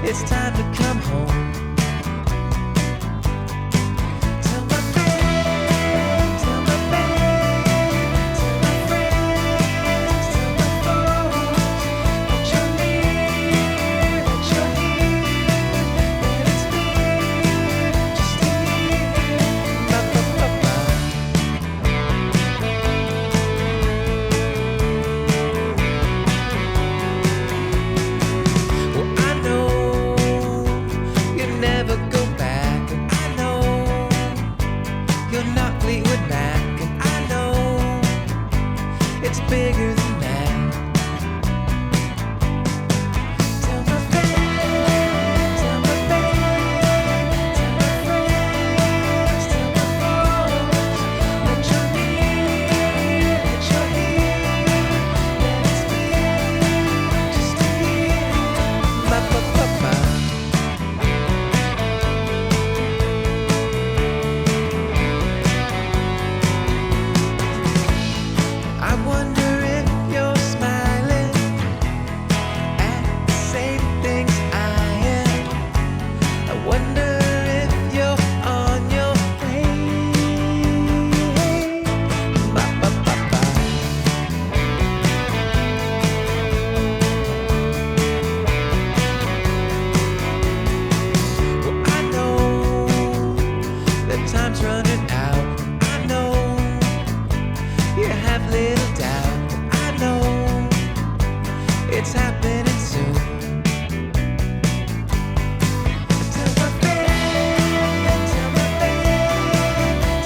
it's time to come home. Tell my friends, tell my friends, tell my friends, tell my folks that you're near, that you're here, that it's me, just a year. Ba-ba-ba-ba. Well, I know you'll never go back, and I know you're not Fleetwood Mac, and I know it's bigger than that. Tell my friends, tell my friends, tell my friends, tell my folks that you're near, that you're here, that it's me, just a year. Ba-ba-ba-ba. I wonder if you're smiling at the same things I am. I wonder if you're on your way. Ba-ba-ba-ba. Well, I know that time's running out. I know you have little doubt. I know it's happening soon. Tell my friends, tell my friends,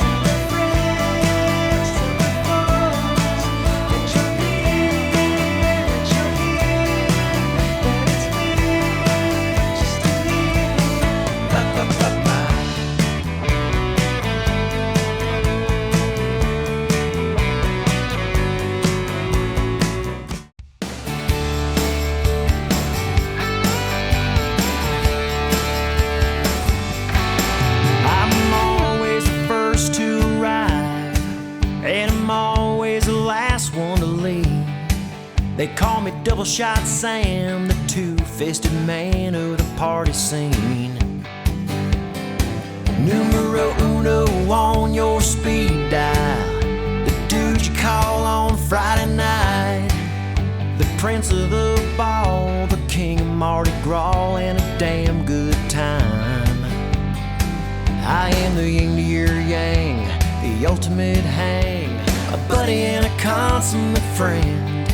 tell my friends, tell my folks that you're near, that you're here, that it's me, just a year. Ba-ba-ba-ba. I'm always the first to arrive, and I'm always the last one to leave. They call me Double Shot Sam, the two-fisted man of the party scene. the yin to your yang, the ultimate hang, a buddy and a consummate friend.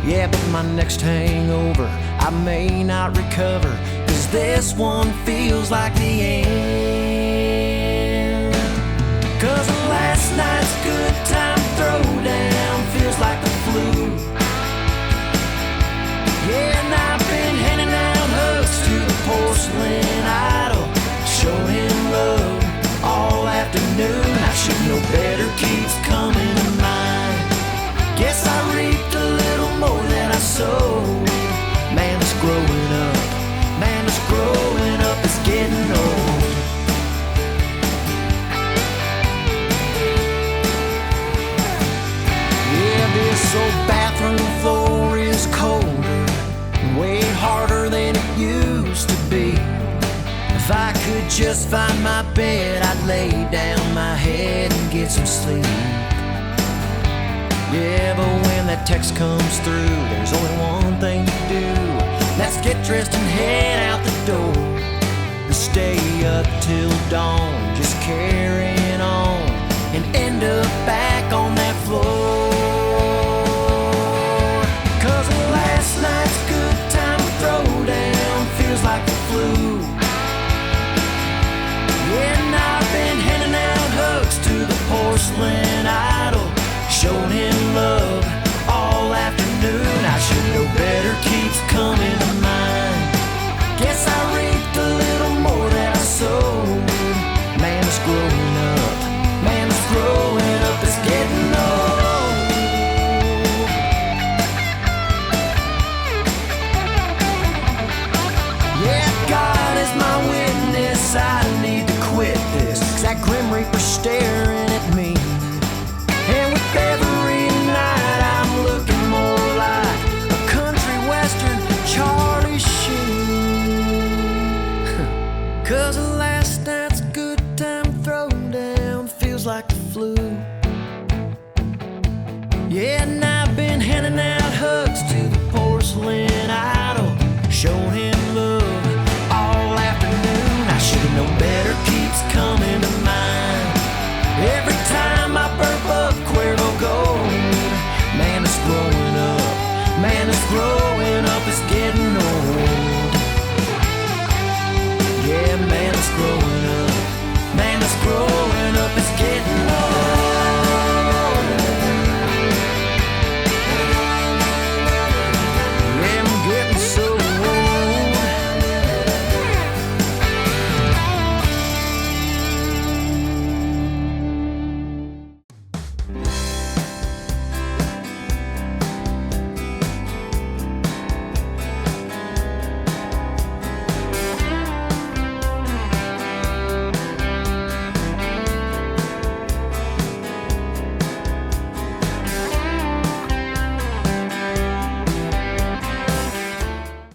Yeah, but my next hangover, I may not recover, 'cause this one feels like the end. 'Cause last night's good time throwdown feels like the flu. Yeah, and I've been handing out hugs to the porcelain idol, showing him love all afternoon. I should know better keeps coming to mind. Guess I reaped a little more than I sowed. Man, it's growing up. Man, it's growing up. It's getting old. Yeah, this old bathroom floor is colder, way harder than it used to be. If I could just find my bed, I'd lay down my head and get some sleep. Yeah, but when that text comes through, there's only one thing to do. Let's get dressed and head out the door, and stay up till dawn, just carrying on, and end up back on that floor. 'Cause last night's good time throwdown feels like the flu. Yeah, and I've been handing out hugs to the porcelain idol, showing him love all afternoon. I should know better keeps coming to mind. Guess I reaped a little more than I sowed. Man, it's growing up. Man, it's growing up. It's getting old. Yeah, God is my witness. I need to quit this, 'cause that Grim Reaper's staring at me. And with every night I'm looking more like a country western Charlie Sheen. 'Cause last night's good time throwdown feels like the flu. Yeah, and I've been handing out hugs to the porcelain idol, showing him love all afternoon. I should've known better keeps coming to mind. Every time I burp up Cuervo Gold. Man, it's growing up. Man, it's growing up. It's getting old. Yeah, man, it's growing up. Man, it's growing up.